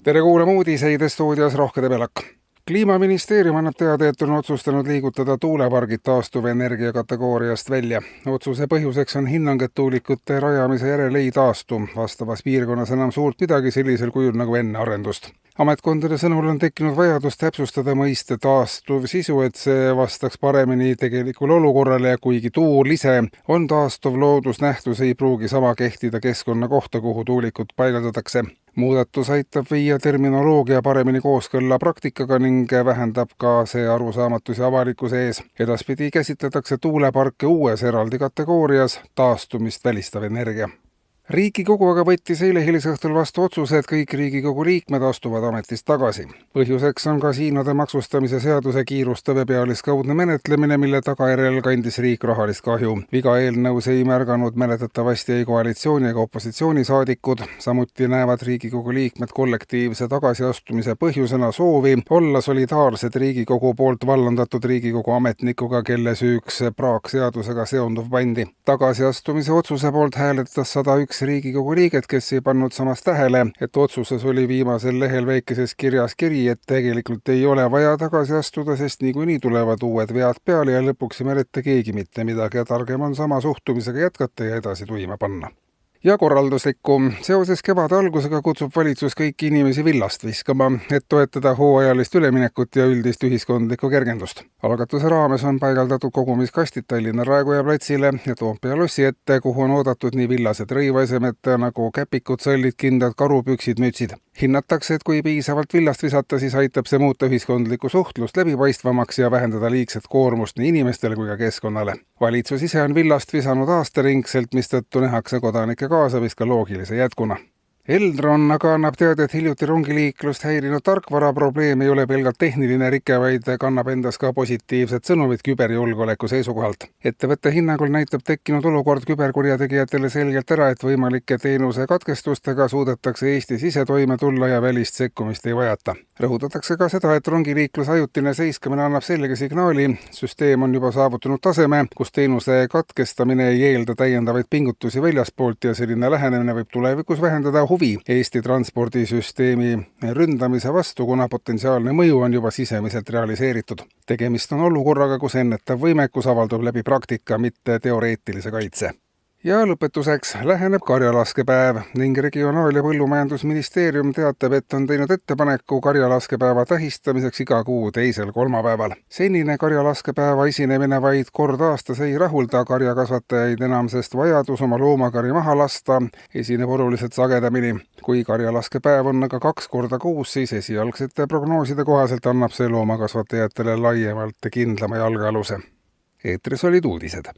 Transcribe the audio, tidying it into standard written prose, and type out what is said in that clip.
Tere kuulama uudiseid stuudios Rohke Debelak. Kliimaministeerium annab teada, et on otsustanud liigutada tuulepargid taastuvenergia kategooriast välja. Otsuse põhjuseks on hinnang, et tuulikute rajamise järel ei taastu vastavas piirkonnas enam suurt midagi sellisel kujul nagu enne arendust. Ametkondade sõnul on tekkinud vajadus täpsustada mõiste taastuv sisu, et see vastaks paremini tegelikule olukorrale ja kuigi tuul ise on taastuv loodusnähtus, ei pruugi sama kehtida keskkonna kohta, kuhu tuulikud paigaldatakse. Muudatus aitab viia terminoloogia paremini kooskõlla praktikaga ning vähendab ka see arusaamatusi avalikkuse ees. Edaspidi käsitletakse tuuleparke uues eraldi kategoorias taastumist välistav energia. Riigikogu aga võttis eile hilisõhtul vastu otsuse, et kõik Riigikogu liikmed astuvad ametist tagasi. Põhjuseks on kasiinode maksustamise seaduse kiirustav ja pealiskaudne menetlemine, mille tagajärjel kandis riik rahalist kahju. Viga eelnõus ei märganud mäletatavasti ei koalitsiooni ega opositsioonisaadikud. Samuti näevad Riigikogu liikmed kollektiivse tagasiastumise põhjusena soovi olla solidaarsed Riigikogu poolt vallandatud Riigikogu ametnikuga, kelle süüks praakseadusega seonduv pandi. Tagasiastumise otsuse poolt hääletas 101 Riigikogu liiget, kes ei pannud samas tähele, et otsuses oli viimasel lehel väikeses kirjas kiri, et tegelikult ei ole vaja tagasi astuda, sest niikuinii tulevad uued vead peale ja lõpuks ei mäleta keegi mitte midagi ja targem on sama suhtumisega jätkata ja edasi tuima panna. Ja korralduslikku. Seoses kevade algusega kutsub valitsus kõiki inimesi villast viskama, et toetada hooajalist üleminekut ja üldist ühiskondlikku kergendust. Algatuse raames on paigaldatud kogumiskastid Tallinna Raekoja platsile ja Toompea lossi ette, kuhu on oodatud nii villased rõivaesemed nagu käpikud, sõllid, kindad, karupüksid, mütsid. Hinnatakse, et kui piisavalt villast visata, siis aitab see muuta ühiskondlikku suhtlust läbipaistvamaks ja vähendada liigset koormust nii inimestele kui ka keskkonnale. Valitsus ise on villast visanud aastaringselt, mistõttu nähakse kodanike kaasamist ka loogilise jätkuna. Eldron aga annab teada, et hiljuti rongiliiklust häirinud tarkvara probleem ei ole pelgalt tehniline rike, vaid kannab endas ka positiivset sõnumit küberjulgeoleku seisukohalt. Ettevõtte hinnangul näitab tekkinud olukord küberkurjategijatele selgelt ära, et võimalike teenuse katkestustega suudetakse Eestis ise toime tulla ja välist sekkumist ei vajata. Rõhutatakse ka seda, et rongiliiklus ajutine seiskamine annab selge signaali. Süsteem on juba saavutanud taseme, kus teenuse katkestamine ei eelda täiendavaid pingutusi väljaspoolt ja selline lähenemine võib tulevikus vähendada huvi Eesti transpordisüsteemi ründamise vastu, kuna potentsiaalne mõju on juba sisemiselt realiseeritud. Tegemist on olukorraga, kus ennetav võimekus avaldub läbi praktika, mitte teoreetilise kaitse. Ja lõpetuseks läheneb karjalaskepäev ning Regionaal- ja Põllumajandusministeerium teatab, et on teinud ettepaneku karjalaskepäeva tähistamiseks iga kuu teisel kolmapäeval. Senine karjalaskepäeva esinemine vaid kord aastas ei rahulda karjakasvatajaid enam, sest vajadus oma loomakari maha lasta esineb oluliselt sagedamini. Kui karjalaskepäev on aga 2 korda kuus, siis esialgsete prognooside kohaselt annab see loomakasvatajatele laiemalt kindlama jalgealuse. Eetris olid uudised.